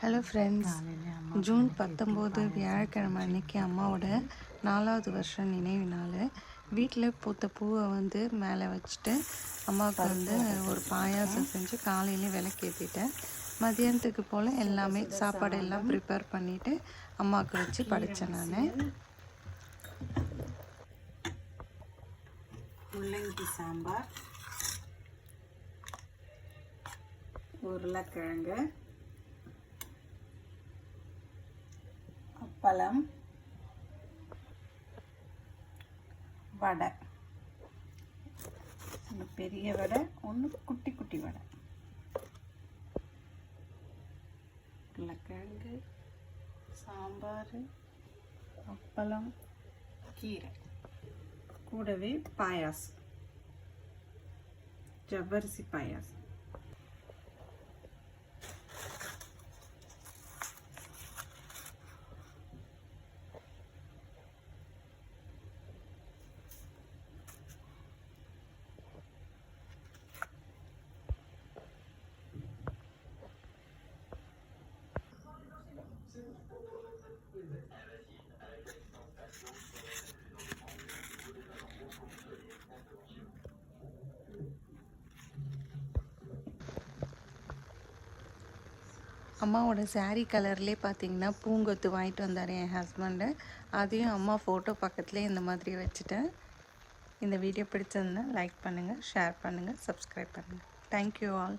Hello friends, June 19 வியாழக்கிழமை அன்னைக்கு அம்மாவோட 4வது வருஷம் நினைவு நாள். வீட்டில் பூத்த பூவை மேலே வச்சுட்டு அம்மாவுக்கு ஒரு பாயாசம் செஞ்சு காலையிலே விளக்கேற்றிட்டேன். மதியானத்துக்கு போல் எல்லாமே சாப்பாடு எல்லாம் ப்ரிப்பேர் பண்ணிவிட்டு அம்மாவுக்கு வச்சு படைத்தேன். நான் முள்ளங்கி சாம்பார், உருளைக்கிழங்கு, அப்பளம், வடை. ஒன்று பெரிய வடை, ஒன்று குட்டி குட்டி வடை. உருளைக்கிழங்கு, சாம்பார், அப்பளம், கீரை, கூடவே பாயாசம், ஜவ்வரிசி பாயாசம். அம்மாவோட சாரீ கலர்லேயே பார்த்தீங்கன்னா பூங்கொத்து வாங்கிட்டு வந்தார் என் ஹஸ்பண்டு. அதையும் அம்மா ஃபோட்டோ பக்கத்துலேயே இந்த மாதிரி வச்சுட்டேன். இந்த வீடியோ பிடிச்சிருந்தா லைக் பண்ணுங்கள், ஷேர் பண்ணுங்கள், சப்ஸ்கிரைப் பண்ணுங்கள். Thank you all.